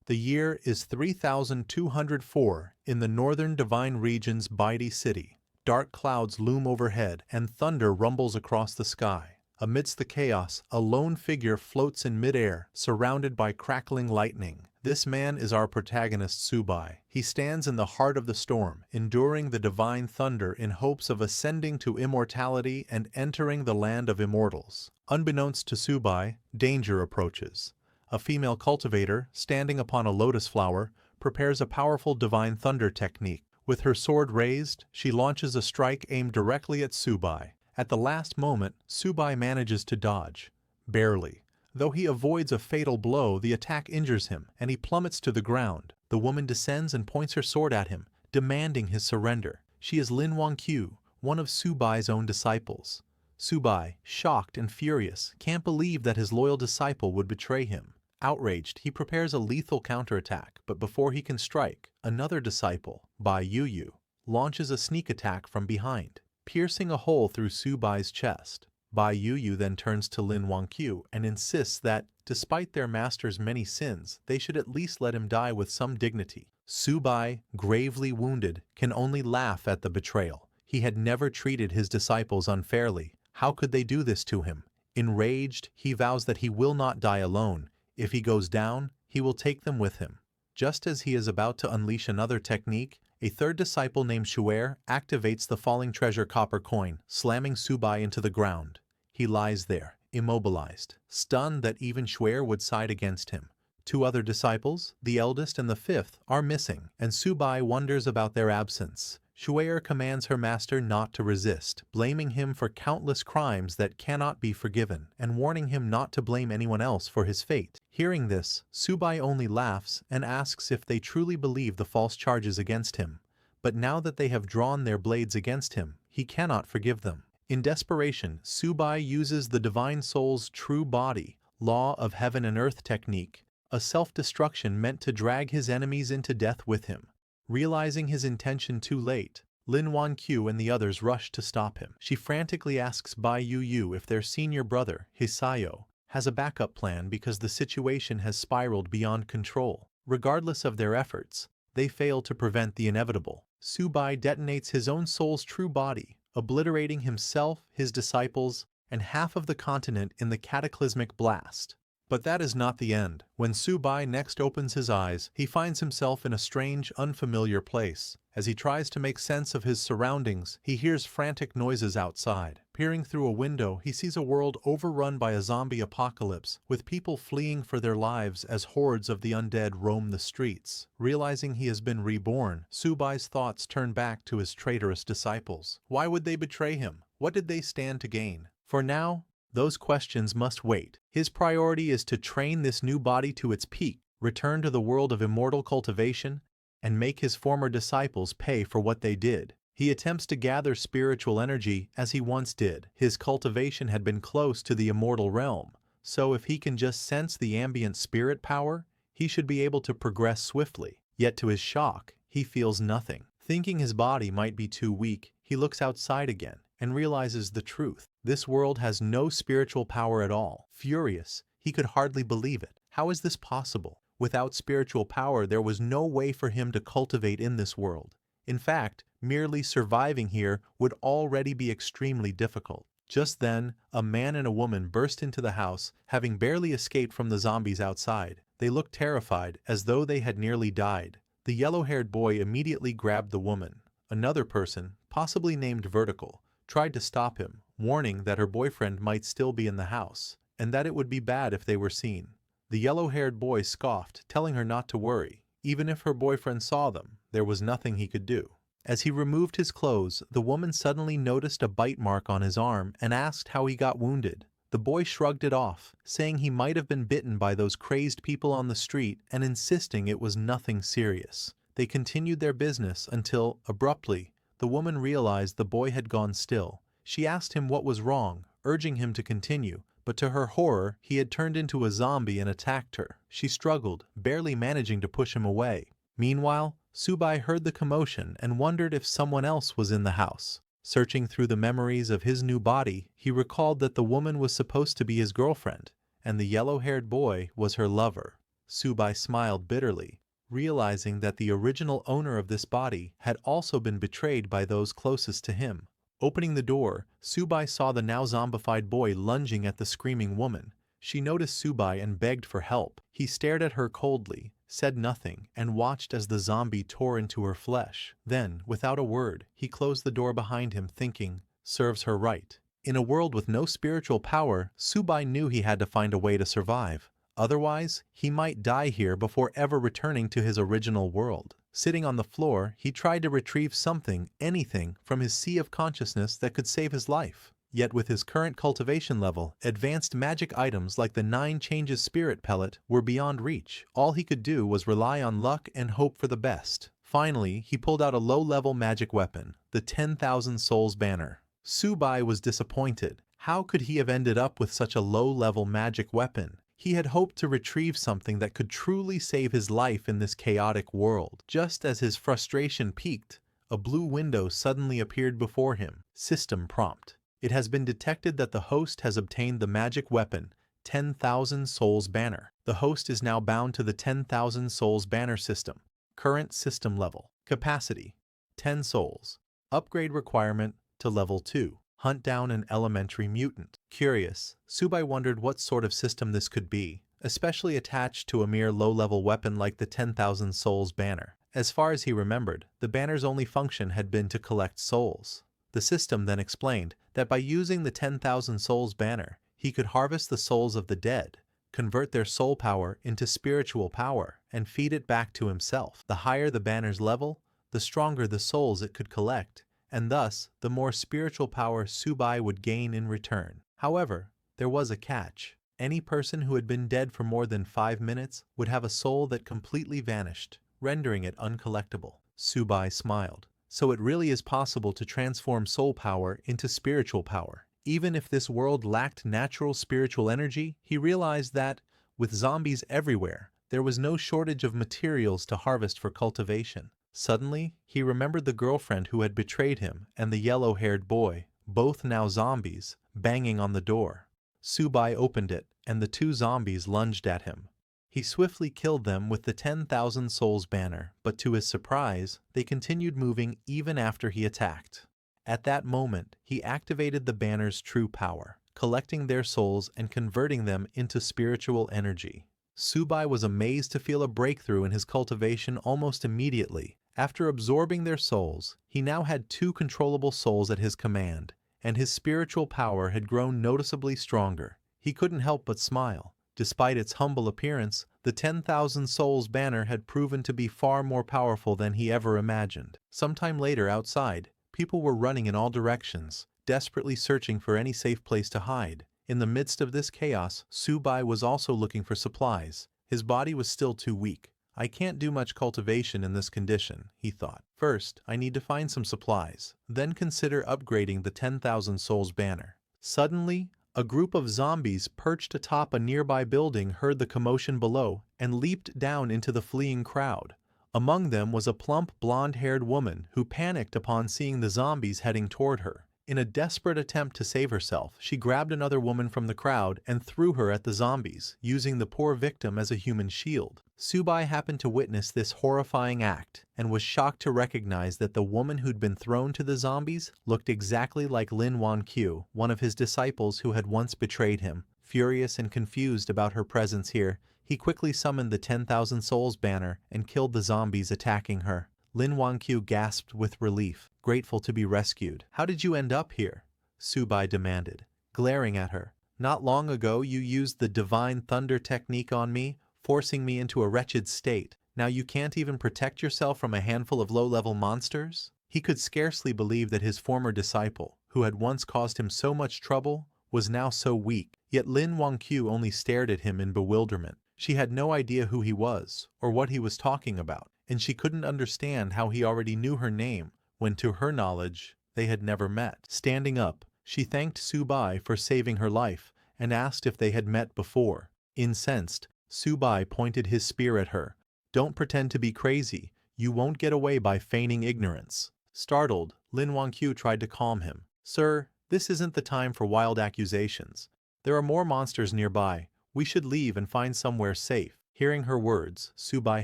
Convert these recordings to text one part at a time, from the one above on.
The year is 3204 in the northern divine region's Baidi city. Dark clouds loom overhead and thunder rumbles across the sky. Amidst the chaos, a lone figure floats in midair, surrounded by crackling lightning. This man is our protagonist Subai. He stands in the heart of the storm, enduring the divine thunder in hopes of ascending to immortality and entering the land of immortals. Unbeknownst to Subai, danger approaches. A female cultivator, standing upon a lotus flower, prepares a powerful divine thunder technique. With her sword raised, she launches a strike aimed directly at Subai. At the last moment, Subai manages to dodge. Barely. Though he avoids a fatal blow, the attack injures him, and he plummets to the ground. The woman descends and points her sword at him, demanding his surrender. She is Lin Wangqiu, one of Subai's own disciples. Subai, shocked and furious, can't believe that his loyal disciple would betray him. Outraged, he prepares a lethal counterattack, but before he can strike, another disciple, Bai Yuyu, launches a sneak attack from behind, piercing a hole through Subai's chest. Bai Yuyu then turns to Lin Wangqiu and insists that, despite their master's many sins, they should at least let him die with some dignity. Subai, gravely wounded, can only laugh at the betrayal. He had never treated his disciples unfairly. How could they do this to him? Enraged, he vows that he will not die alone. If he goes down, he will take them with him. Just as he is about to unleash another technique, a third disciple named Shuer activates the falling treasure copper coin, slamming Subai into the ground. He lies there, immobilized, stunned that even Shuer would side against him. Two other disciples, the eldest and the fifth, are missing, and Subai wonders about their absence. Shuer commands her master not to resist, blaming him for countless crimes that cannot be forgiven, and warning him not to blame anyone else for his fate. Hearing this, Subai only laughs and asks if they truly believe the false charges against him. But now that they have drawn their blades against him, he cannot forgive them. In desperation, Subai uses the Divine Soul's true body, law of heaven and earth technique, a self-destruction meant to drag his enemies into death with him. Realizing his intention too late, Lin Wangqiu and the others rush to stop him. She frantically asks Bai Yuyu if their senior brother, Hisayo, has a backup plan because the situation has spiraled beyond control. Regardless of their efforts, they fail to prevent the inevitable. Subai detonates his own soul's true body, obliterating himself, his disciples, and half of the continent in the cataclysmic blast. But that is not the end. When Subai next opens his eyes, he finds himself in a strange, unfamiliar place. As he tries to make sense of his surroundings, he hears frantic noises outside. Peering through a window, he sees a world overrun by a zombie apocalypse, with people fleeing for their lives as hordes of the undead roam the streets. Realizing he has been reborn, Subai's thoughts turn back to his traitorous disciples. Why would they betray him? What did they stand to gain? For now, those questions must wait. His priority is to train this new body to its peak, return to the world of immortal cultivation, and make his former disciples pay for what they did. He attempts to gather spiritual energy as he once did. His cultivation had been close to the immortal realm, so if he can just sense the ambient spirit power, he should be able to progress swiftly. Yet to his shock, he feels nothing. Thinking his body might be too weak, he looks outside again and realizes the truth. This world has no spiritual power at all. Furious, he could hardly believe it. How is this possible? Without spiritual power, there was no way for him to cultivate in this world. In fact, merely surviving here would already be extremely difficult. Just then, a man and a woman burst into the house, having barely escaped from the zombies outside. They looked terrified, as though they had nearly died. The yellow-haired boy immediately grabbed the woman. Another person, possibly named Vertical, tried to stop him, warning that her boyfriend might still be in the house, and that it would be bad if they were seen. The yellow-haired boy scoffed, telling her not to worry. Even if her boyfriend saw them, there was nothing he could do. As he removed his clothes, the woman suddenly noticed a bite mark on his arm and asked how he got wounded. The boy shrugged it off, saying he might have been bitten by those crazed people on the street and insisting it was nothing serious. They continued their business until, abruptly, the woman realized the boy had gone still. She asked him what was wrong, urging him to continue, but to her horror, he had turned into a zombie and attacked her. She struggled, barely managing to push him away. Meanwhile, Subai heard the commotion and wondered if someone else was in the house. Searching through the memories of his new body, he recalled that the woman was supposed to be his girlfriend, and the yellow-haired boy was her lover. Subai smiled bitterly, realizing that the original owner of this body had also been betrayed by those closest to him. Opening the door, Subai saw the now zombified boy lunging at the screaming woman. She noticed Subai and begged for help. He stared at her coldly, said nothing, and watched as the zombie tore into her flesh. Then, without a word, he closed the door behind him, thinking, "Serves her right." In a world with no spiritual power, Subai knew he had to find a way to survive. Otherwise, he might die here before ever returning to his original world. Sitting on the floor, he tried to retrieve something, anything, from his sea of consciousness that could save his life. Yet with his current cultivation level, advanced magic items like the 9 Changes Spirit Pellet were beyond reach. All he could do was rely on luck and hope for the best. Finally, he pulled out a low-level magic weapon, the 10,000 Souls Banner. Subai was disappointed. How could he have ended up with such a low-level magic weapon? He had hoped to retrieve something that could truly save his life in this chaotic world. Just as his frustration peaked, a blue window suddenly appeared before him. System prompt. It has been detected that the host has obtained the magic weapon, 10,000 Souls Banner. The host is now bound to the 10,000 Souls Banner system. Current system level. Capacity: 10 souls. Upgrade requirement to level 2. Hunt down an elementary mutant. Curious, Subai wondered what sort of system this could be, especially attached to a mere low-level weapon like the 10,000 Souls Banner. As far as he remembered, the banner's only function had been to collect souls. The system then explained that by using the 10,000 Souls Banner, he could harvest the souls of the dead, convert their soul power into spiritual power, and feed it back to himself. The higher the banner's level, the stronger the souls it could collect, and thus the more spiritual power Subai would gain in return. However, there was a catch. Any person who had been dead for more than 5 minutes would have a soul that completely vanished, rendering it uncollectible. Subai smiled. So it really is possible to transform soul power into spiritual power. Even if this world lacked natural spiritual energy, he realized that, with zombies everywhere, there was no shortage of materials to harvest for cultivation. Suddenly, he remembered the girlfriend who had betrayed him and the yellow-haired boy, both now zombies, banging on the door. Subai opened it, and the 2 zombies lunged at him. He swiftly killed them with the 10,000 Souls Banner, but to his surprise, they continued moving even after he attacked. At that moment, he activated the banner's true power, collecting their souls and converting them into spiritual energy. Subai was amazed to feel a breakthrough in his cultivation almost immediately. After absorbing their souls, he now had 2 controllable souls at his command, and his spiritual power had grown noticeably stronger. He couldn't help but smile. Despite its humble appearance, the 10,000 Souls Banner had proven to be far more powerful than he ever imagined. Sometime later outside, people were running in all directions, desperately searching for any safe place to hide. In the midst of this chaos, Subai was also looking for supplies. His body was still too weak. "I can't do much cultivation in this condition," he thought. "First, I need to find some supplies, then consider upgrading the 10,000 Souls Banner." Suddenly, a group of zombies perched atop a nearby building heard the commotion below and leaped down into the fleeing crowd. Among them was a plump, blonde-haired woman who panicked upon seeing the zombies heading toward her. In a desperate attempt to save herself, she grabbed another woman from the crowd and threw her at the zombies, using the poor victim as a human shield. Subai happened to witness this horrifying act and was shocked to recognize that the woman who'd been thrown to the zombies looked exactly like Lin Wanqiu, one of his disciples who had once betrayed him. Furious and confused about her presence here, he quickly summoned the 10,000 Souls Banner and killed the zombies attacking her. Lin Wanqiu gasped with relief, grateful to be rescued. "How did you end up here?" Subai demanded, glaring at her. "Not long ago you used the Divine Thunder technique on me, forcing me into a wretched state. Now you can't even protect yourself from a handful of low-level monsters?" He could scarcely believe that his former disciple, who had once caused him so much trouble, was now so weak. Yet Lin Wanqiu only stared at him in bewilderment. She had no idea who he was, or what he was talking about, and she couldn't understand how he already knew her name, when to her knowledge, they had never met. Standing up, she thanked Subai for saving her life, and asked if they had met before. Incensed, Subai pointed his spear at her. "Don't pretend to be crazy. You won't get away by feigning ignorance." Startled, Lin Wanqiu tried to calm him. "Sir, this isn't the time for wild accusations. There are more monsters nearby. We should leave and find somewhere safe." Hearing her words, Subai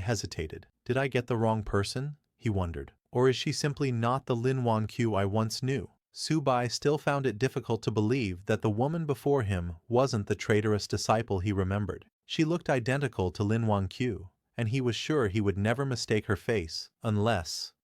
hesitated. Did I get the wrong person? He wondered. Or is she simply not the Lin Wangqiu I once knew? Subai still found it difficult to believe that the woman before him wasn't the traitorous disciple he remembered. She looked identical to Lin Wangqiu, and he was sure he would never mistake her face, unless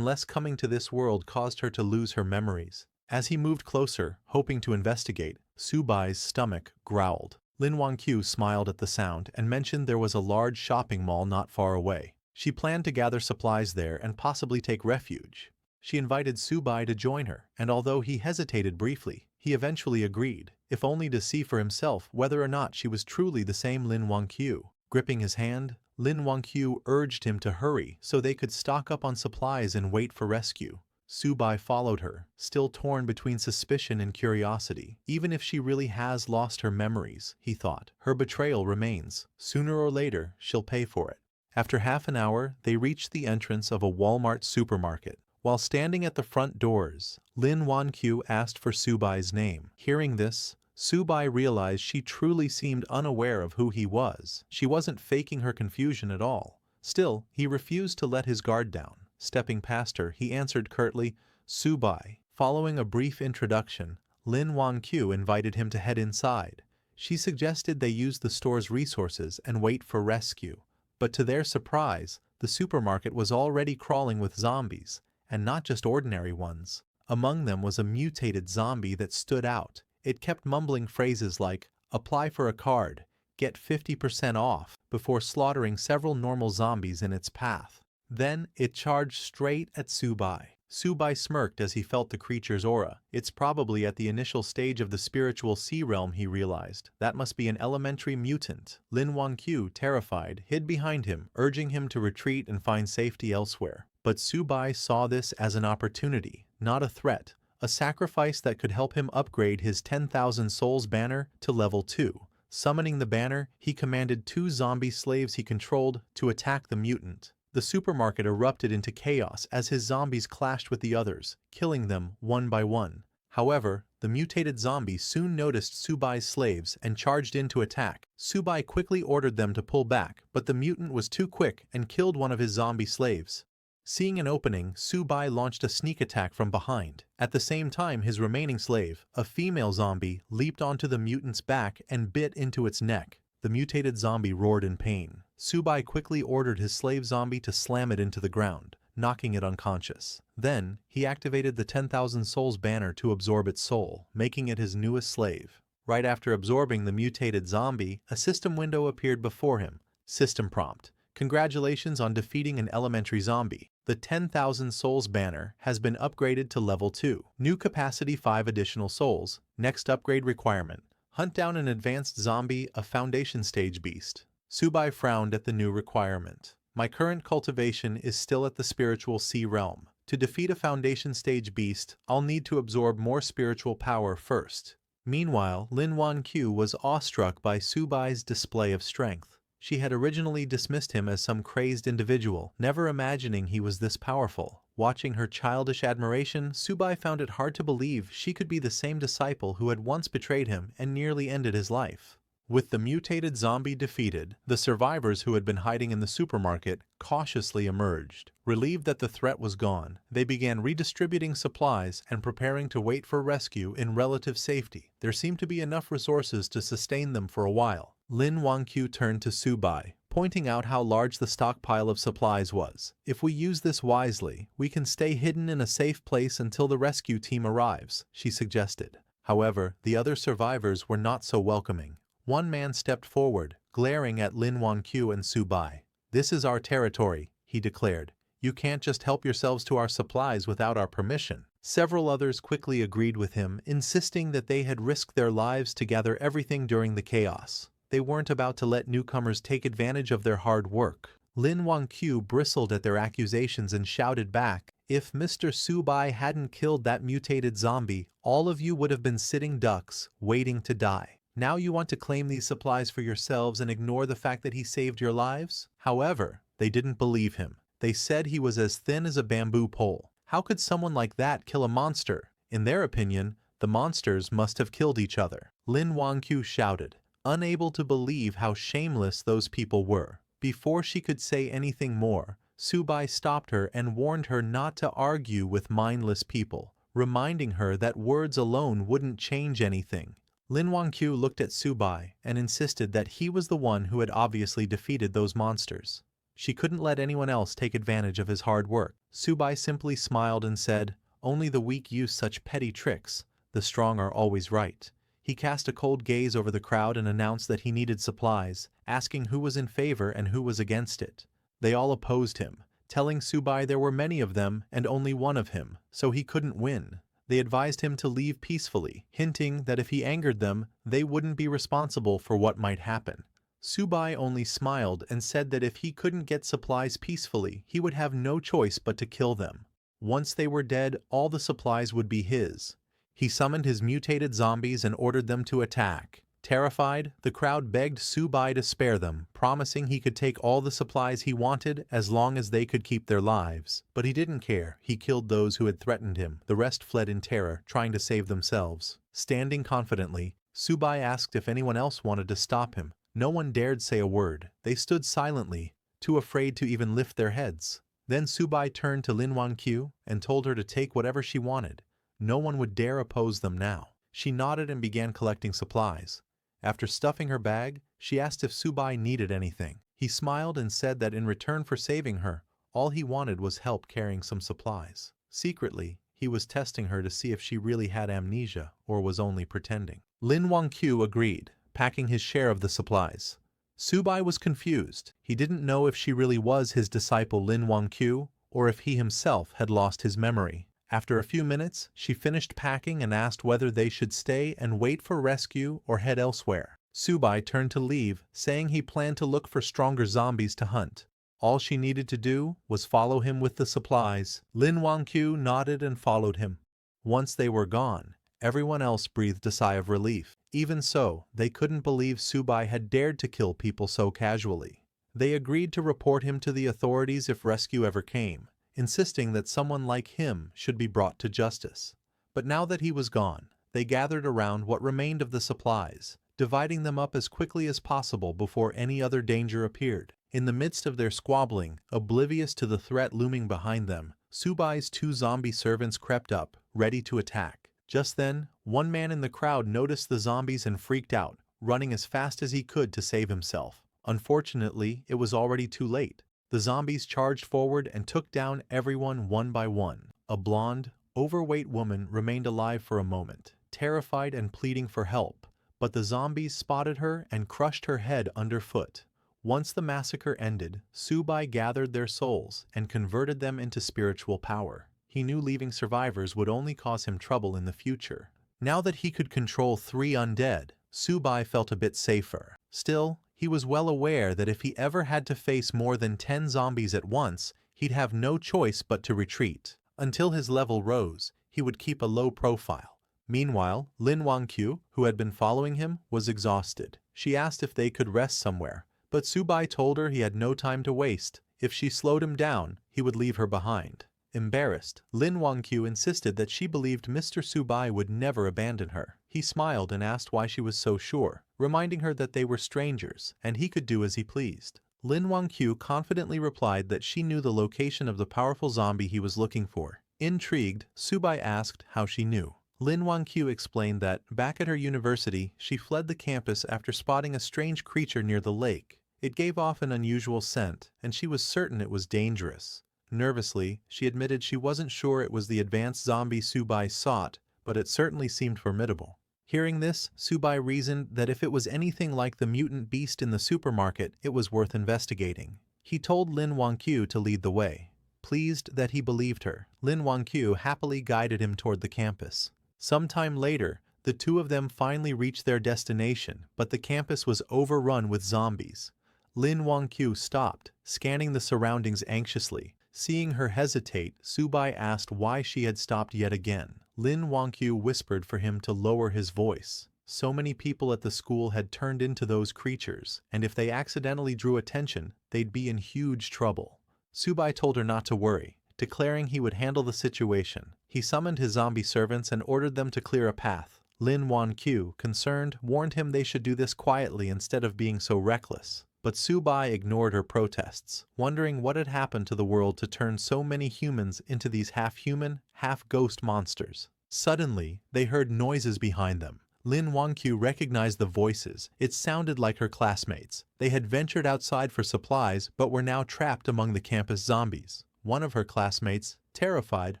coming to this world caused her to lose her memories. As he moved closer, hoping to investigate, Subai's stomach growled. Lin Wangqiu smiled at the sound and mentioned there was a large shopping mall not far away. She planned to gather supplies there and possibly take refuge. She invited Subai to join her, and although he hesitated briefly, he eventually agreed, if only to see for himself whether or not she was truly the same Lin Wangqiu. Gripping his hand, Lin Wangqiu urged him to hurry so they could stock up on supplies and wait for rescue. Subai followed her, still torn between suspicion and curiosity. Even if she really has lost her memories, he thought, her betrayal remains. Sooner or later, she'll pay for it. After half an hour, they reached the entrance of a Walmart supermarket. While standing at the front doors, Lin Wangqiu asked for Subai's name. Hearing this, Subai realized she truly seemed unaware of who he was. She wasn't faking her confusion at all. Still, he refused to let his guard down. Stepping past her, he answered curtly, "Subai." Following a brief introduction, Lin Wangqiu invited him to head inside. She suggested they use the store's resources and wait for rescue. But to their surprise, the supermarket was already crawling with zombies, and not just ordinary ones. Among them was a mutated zombie that stood out. It kept mumbling phrases like, "Apply for a card," "Get 50% off," before slaughtering several normal zombies in its path. Then it charged straight at Subai. Subai smirked as he felt the creature's aura. It's probably at the initial stage of the spiritual sea realm, he realized. That must be an elementary mutant. Lin Wangqiu, terrified, hid behind him, urging him to retreat and find safety elsewhere. But Subai saw this as an opportunity, not a threat, a sacrifice that could help him upgrade his 10,000 souls banner to level 2. Summoning the banner, he commanded 2 zombie slaves he controlled to attack the mutant. The supermarket erupted into chaos as his zombies clashed with the others, killing them one by one. However, the mutated zombie soon noticed Subai's slaves and charged in to attack. Subai quickly ordered them to pull back, but the mutant was too quick and killed one of his zombie slaves. Seeing an opening, Subai launched a sneak attack from behind. At the same time, his remaining slave, a female zombie, leaped onto the mutant's back and bit into its neck. The mutated zombie roared in pain. Subai quickly ordered his slave zombie to slam it into the ground, knocking it unconscious. Then, he activated the 10,000 souls banner to absorb its soul, making it his newest slave. Right after absorbing the mutated zombie, a system window appeared before him. System prompt: "Congratulations on defeating an elementary zombie. The 10,000 souls banner has been upgraded to level 2. New capacity 5 additional souls. Next upgrade requirement: hunt down an advanced zombie, a foundation stage beast." Subai frowned at the new requirement. "My current cultivation is still at the spiritual sea realm. To defeat a foundation stage beast, I'll need to absorb more spiritual power first." Meanwhile, Lin Wangqiu was awestruck by Subai's display of strength. She had originally dismissed him as some crazed individual, never imagining he was this powerful. Watching her childish admiration, Subai found it hard to believe she could be the same disciple who had once betrayed him and nearly ended his life. With the mutated zombie defeated, the survivors who had been hiding in the supermarket cautiously emerged. Relieved that the threat was gone, they began redistributing supplies and preparing to wait for rescue in relative safety. There seemed to be enough resources to sustain them for a while. Lin Wangqiu turned to Subai, pointing out how large the stockpile of supplies was. "If we use this wisely, we can stay hidden in a safe place until the rescue team arrives," she suggested. However, the other survivors were not so welcoming. One man stepped forward, glaring at Lin Wangqiu and Subai. "This is our territory," he declared. "You can't just help yourselves to our supplies without our permission." Several others quickly agreed with him, insisting that they had risked their lives to gather everything during the chaos. They weren't about to let newcomers take advantage of their hard work. Lin Wangqiu bristled at their accusations and shouted back, "If Mr. Subai hadn't killed that mutated zombie, all of you would have been sitting ducks, waiting to die. Now you want to claim these supplies for yourselves and ignore the fact that he saved your lives?" However, they didn't believe him. They said he was as thin as a bamboo pole. How could someone like that kill a monster? In their opinion, the monsters must have killed each other. Lin Wangqiu shouted, unable to believe how shameless those people were. Before she could say anything more, Subai stopped her and warned her not to argue with mindless people, reminding her that words alone wouldn't change anything. Lin Wangqiu looked at Subai and insisted that he was the one who had obviously defeated those monsters. She couldn't let anyone else take advantage of his hard work. Subai simply smiled and said, "Only the weak use such petty tricks. The strong are always right." He cast a cold gaze over the crowd and announced that he needed supplies, asking who was in favor and who was against it. They all opposed him, telling Subai there were many of them and only one of him, so he couldn't win. They advised him to leave peacefully, hinting that if he angered them, they wouldn't be responsible for what might happen. Subai only smiled and said that if he couldn't get supplies peacefully, he would have no choice but to kill them. Once they were dead, all the supplies would be his. He summoned his mutated zombies and ordered them to attack. Terrified, the crowd begged Subai to spare them, promising he could take all the supplies he wanted as long as they could keep their lives. But he didn't care. He killed those who had threatened him. The rest fled in terror, trying to save themselves. Standing confidently, Subai asked if anyone else wanted to stop him. No one dared say a word. They stood silently, too afraid to even lift their heads. Then Subai turned to Lin Wangqiu and told her to take whatever she wanted. No one would dare oppose them now. She nodded and began collecting supplies. After stuffing her bag, she asked if Subai needed anything. He smiled and said that in return for saving her, all he wanted was help carrying some supplies. Secretly, he was testing her to see if she really had amnesia or was only pretending. Lin Wangqiu agreed, packing his share of the supplies. Subai was confused. He didn't know if she really was his disciple Lin Wangqiu or if he himself had lost his memory. After a few minutes, she finished packing and asked whether they should stay and wait for rescue or head elsewhere. Subai turned to leave, saying he planned to look for stronger zombies to hunt. All she needed to do was follow him with the supplies. Lin Wangqiu nodded and followed him. Once they were gone, everyone else breathed a sigh of relief. Even so, they couldn't believe Subai had dared to kill people so casually. They agreed to report him to the authorities if rescue ever came, insisting that someone like him should be brought to justice. But now that he was gone, they gathered around what remained of the supplies, dividing them up as quickly as possible before any other danger appeared. In the midst of their squabbling, oblivious to the threat looming behind them, Subai's two zombie servants crept up, ready to attack. Just then, one man in the crowd noticed the zombies and freaked out, running as fast as he could to save himself. Unfortunately, it was already too late. The zombies charged forward and took down everyone one by one. A blonde, overweight woman remained alive for a moment, terrified and pleading for help, but the zombies spotted her and crushed her head underfoot. Once the massacre ended, Subai gathered their souls and converted them into spiritual power. He knew leaving survivors would only cause him trouble in the future. Now that he could control 3 undead, Subai felt a bit safer. Still, he was well aware that if he ever had to face more than 10 zombies at once, he'd have no choice but to retreat. Until his level rose, he would keep a low profile. Meanwhile, Lin Wangqiu, who had been following him, was exhausted. She asked if they could rest somewhere, but Subai told her he had no time to waste. If she slowed him down, he would leave her behind. Embarrassed, Lin Wangqiu insisted that she believed Mr. Subai would never abandon her. He smiled and asked why she was so sure, reminding her that they were strangers and he could do as he pleased. Lin Wangqiu confidently replied that she knew the location of the powerful zombie he was looking for. Intrigued, Subai asked how she knew. Lin Wangqiu explained that, back at her university, she fled the campus after spotting a strange creature near the lake. It gave off an unusual scent, and she was certain it was dangerous. Nervously, she admitted she wasn't sure it was the advanced zombie Subai sought, but it certainly seemed formidable. Hearing this, Subai reasoned that if it was anything like the mutant beast in the supermarket, it was worth investigating. He told Lin Wangqiu to lead the way. Pleased that he believed her, Lin Wangqiu happily guided him toward the campus. Sometime later, the two of them finally reached their destination, but the campus was overrun with zombies. Lin Wangqiu stopped, scanning the surroundings anxiously. Seeing her hesitate, Subai asked why she had stopped yet again. Lin Wangqiu whispered for him to lower his voice. So many people at the school had turned into those creatures, and if they accidentally drew attention, they'd be in huge trouble. Subai told her not to worry, declaring he would handle the situation. He summoned his zombie servants and ordered them to clear a path. Lin Wangqiu, concerned, warned him they should do this quietly instead of being so reckless. But Subai ignored her protests, wondering what had happened to the world to turn so many humans into these half-human, half-ghost monsters. Suddenly, they heard noises behind them. Lin Wangqiu recognized the voices. It sounded like her classmates. They had ventured outside for supplies, but were now trapped among the campus zombies. One of her classmates, terrified,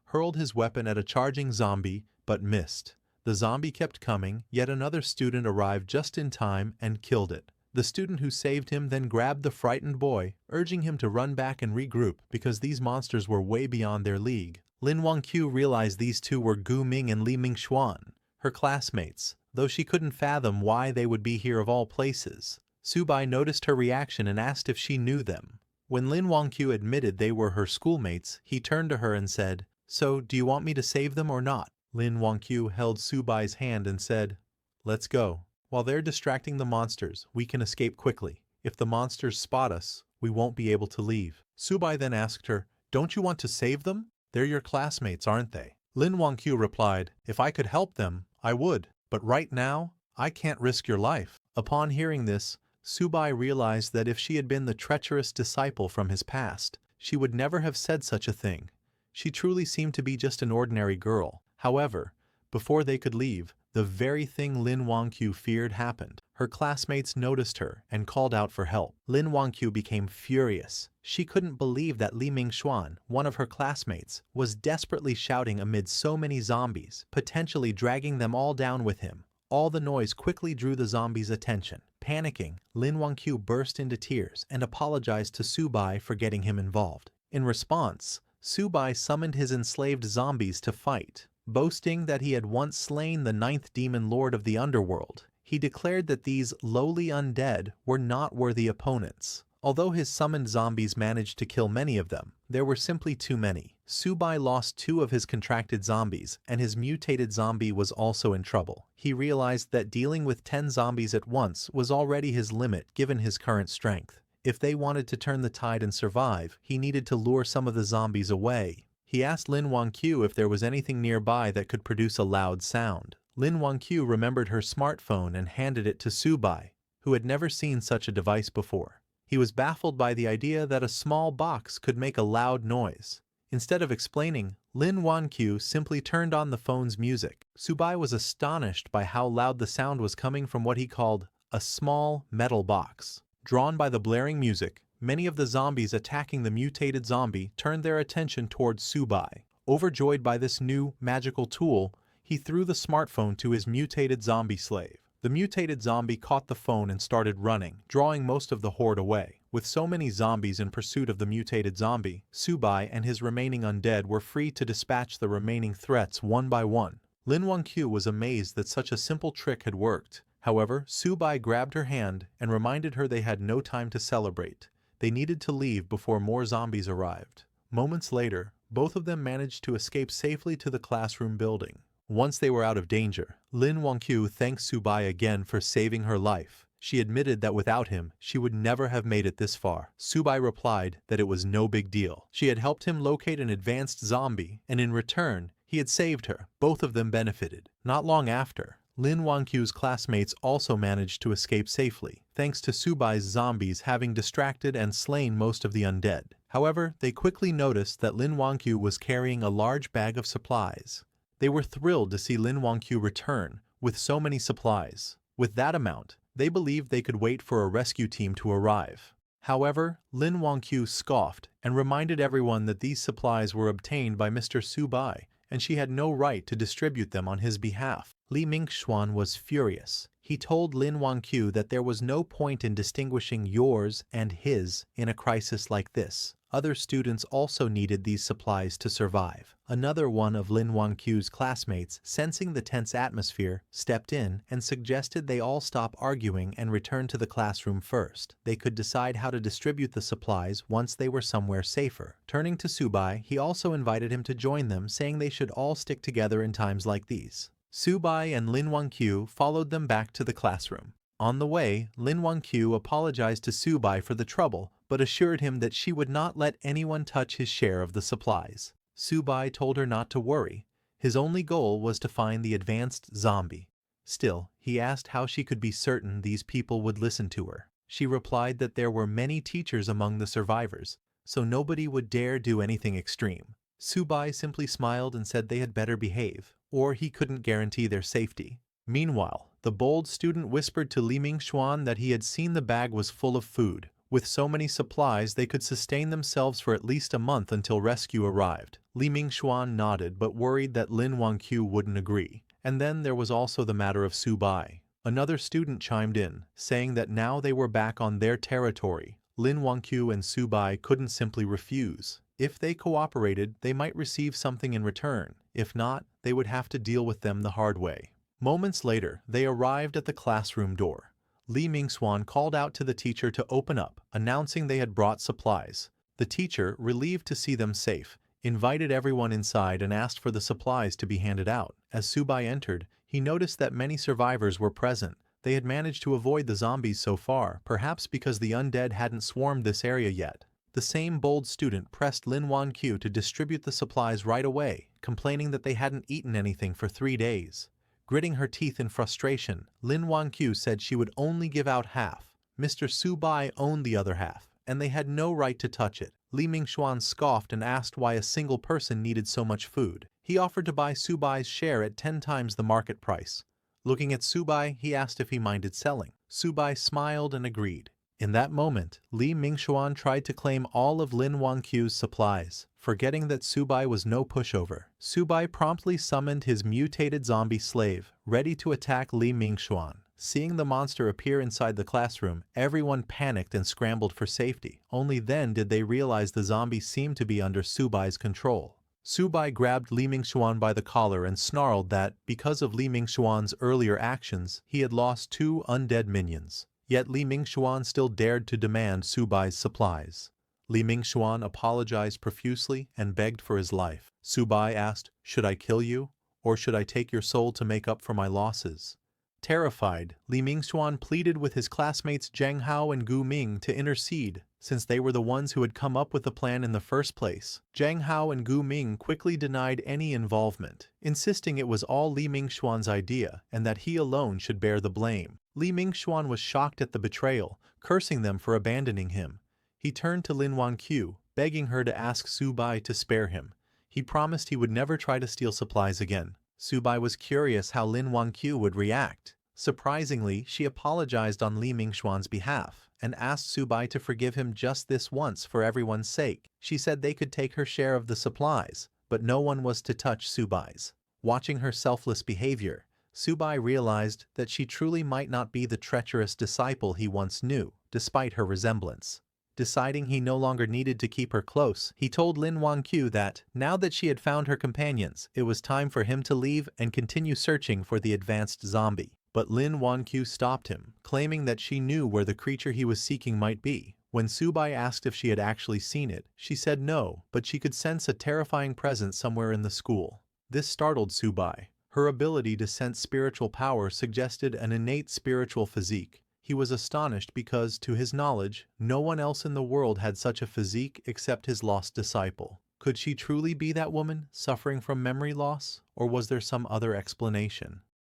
hurled his weapon at a charging zombie, but missed. The zombie kept coming, yet another student arrived just in time and killed it. The student who saved him then grabbed the frightened boy, urging him to run back and regroup because these monsters were way beyond their league. Lin Wangqiu realized these two were Gu Ming and Li Mingxuan, her classmates, though she couldn't fathom why they would be here of all places. Subai noticed her reaction and asked if she knew them. When Lin Wangqiu admitted they were her schoolmates, he turned to her and said, "So, do you want me to save them or not?" Lin Wangqiu held Subai's hand and said, "Let's go. While they're distracting the monsters, we can escape quickly. If the monsters spot us, we won't be able to leave." Subai then asked her, "Don't you want to save them? They're your classmates, aren't they?" Lin Wangqiu replied, "If I could help them, I would. But right now, I can't risk your life." Upon hearing this, Subai realized that if she had been the treacherous disciple from his past, she would never have said such a thing. She truly seemed to be just an ordinary girl. However, before they could leave, the very thing Lin Wangqiu feared happened. Her classmates noticed her and called out for help. Lin Wangqiu became furious. She couldn't believe that Li Mingxuan, one of her classmates, was desperately shouting amid so many zombies, potentially dragging them all down with him. All the noise quickly drew the zombies' attention. Panicking, Lin Wangqiu burst into tears and apologized to Subai for getting him involved. In response, Subai summoned his enslaved zombies to fight. Boasting that he had once slain the 9th demon lord of the underworld, he declared that these lowly undead were not worthy opponents. Although his summoned zombies managed to kill many of them, there were simply too many. Subai lost 2 of his contracted zombies, and his mutated zombie was also in trouble. He realized that dealing with 10 zombies at once was already his limit given his current strength. If they wanted to turn the tide and survive, he needed to lure some of the zombies away. He asked Lin Wangqiu if there was anything nearby that could produce a loud sound. Lin Wangqiu remembered her smartphone and handed it to Subai, who had never seen such a device before. He was baffled by the idea that a small box could make a loud noise. Instead of explaining, Lin Wangqiu simply turned on the phone's music. Subai was astonished by how loud the sound was coming from what he called a small metal box. Drawn by the blaring music, many of the zombies attacking the mutated zombie turned their attention towards Subai. Overjoyed by this new, magical tool, he threw the smartphone to his mutated zombie slave. The mutated zombie caught the phone and started running, drawing most of the horde away. With so many zombies in pursuit of the mutated zombie, Subai and his remaining undead were free to dispatch the remaining threats one by one. Lin Wangqiu was amazed that such a simple trick had worked. However, Subai grabbed her hand and reminded her they had no time to celebrate. They needed to leave before more zombies arrived. Moments later, both of them managed to escape safely to the classroom building. Once they were out of danger, Lin Wangqiu thanked Subai again for saving her life. She admitted that without him, she would never have made it this far. Subai replied that it was no big deal. She had helped him locate an advanced zombie, and in return, he had saved her. Both of them benefited. Not long after, Lin Wangqiu's classmates also managed to escape safely, thanks to Subai's zombies having distracted and slain most of the undead. However, they quickly noticed that Lin Wangqiu was carrying a large bag of supplies. They were thrilled to see Lin Wangqiu return with so many supplies. With that amount, they believed they could wait for a rescue team to arrive. However, Lin Wangqiu scoffed and reminded everyone that these supplies were obtained by Mr. Subai, and she had no right to distribute them on his behalf. Li Mingxuan was furious. He told Lin Wangqiu that there was no point in distinguishing yours and his in a crisis like this. Other students also needed these supplies to survive. Another one of Lin Wangqiu's classmates, sensing the tense atmosphere, stepped in and suggested they all stop arguing and return to the classroom first. They could decide how to distribute the supplies once they were somewhere safer. Turning to Subai, he also invited him to join them, saying they should all stick together in times like these. Subai and Lin Wangqiu followed them back to the classroom. On the way, Lin Wangqiu apologized to Subai for the trouble, but assured him that she would not let anyone touch his share of the supplies. Subai told her not to worry. His only goal was to find the advanced zombie. Still, he asked how she could be certain these people would listen to her. She replied that there were many teachers among the survivors, so nobody would dare do anything extreme. Subai simply smiled and said they had better behave, or he couldn't guarantee their safety. Meanwhile, the bold student whispered to Li Mingxuan that he had seen the bag was full of food. With so many supplies, they could sustain themselves for at least a month until rescue arrived. Li Mingxuan nodded but worried that Lin Wangqiu wouldn't agree. And then there was also the matter of Subai. Another student chimed in, saying that now they were back on their territory. Lin Wangqiu and Subai couldn't simply refuse. If they cooperated, they might receive something in return. If not, they would have to deal with them the hard way. Moments later, they arrived at the classroom door. Li Mingxuan called out to the teacher to open up, announcing they had brought supplies. The teacher, relieved to see them safe, invited everyone inside and asked for the supplies to be handed out. As Subai entered, he noticed that many survivors were present. They had managed to avoid the zombies so far, perhaps because the undead hadn't swarmed this area yet. The same bold student pressed Lin Wangqiu to distribute the supplies right away, complaining that they hadn't eaten anything for 3 days. Gritting her teeth in frustration, Lin Wangqiu said she would only give out half. Mr. Subai owned the other half, and they had no right to touch it. Li Mingxuan scoffed and asked why a single person needed so much food. He offered to buy Subai's share at 10 times the market price. Looking at Subai, he asked if he minded selling. Subai smiled and agreed. In that moment, Li Mingxuan tried to claim all of Lin Wangqiu's supplies, forgetting that Subai was no pushover. Subai promptly summoned his mutated zombie slave, ready to attack Li Mingxuan. Seeing the monster appear inside the classroom, everyone panicked and scrambled for safety. Only then did they realize the zombie seemed to be under Subai's control. Subai grabbed Li Mingxuan by the collar and snarled that, because of Li Mingxuan's earlier actions, he had lost 2 undead minions. Yet Li Mingxuan still dared to demand Subai's supplies. Li Mingxuan apologized profusely and begged for his life. Subai asked, "Should I kill you, or should I take your soul to make up for my losses?" Terrified, Li Mingxuan pleaded with his classmates Zheng Hao and Gu Ming to intercede, since they were the ones who had come up with the plan in the first place. Zheng Hao and Gu Ming quickly denied any involvement, insisting it was all Li Mingxuan's idea and that he alone should bear the blame. Li Mingxuan was shocked at the betrayal, cursing them for abandoning him. He turned to Lin Wangqiu, begging her to ask Subai to spare him. He promised he would never try to steal supplies again. Subai was curious how Lin Wangqiu would react. Surprisingly, she apologized on Li Mingxuan's behalf and asked Subai to forgive him just this once for everyone's sake. She said they could take her share of the supplies, but no one was to touch Subai's. Watching her selfless behavior, Subai realized that she truly might not be the treacherous disciple he once knew, despite her resemblance. Deciding he no longer needed to keep her close, he told Lin Wangqiu that, now that she had found her companions, it was time for him to leave and continue searching for the advanced zombie. But Lin Wangqiu stopped him, claiming that she knew where the creature he was seeking might be. When Subai asked if she had actually seen it, she said no, but she could sense a terrifying presence somewhere in the school. This startled Subai. Her ability to sense spiritual power suggested an innate spiritual physique. He was astonished because, to his knowledge, no one else in the world had such a physique except his lost disciple. Could she truly be that woman, suffering from memory loss, or was there some other explanation?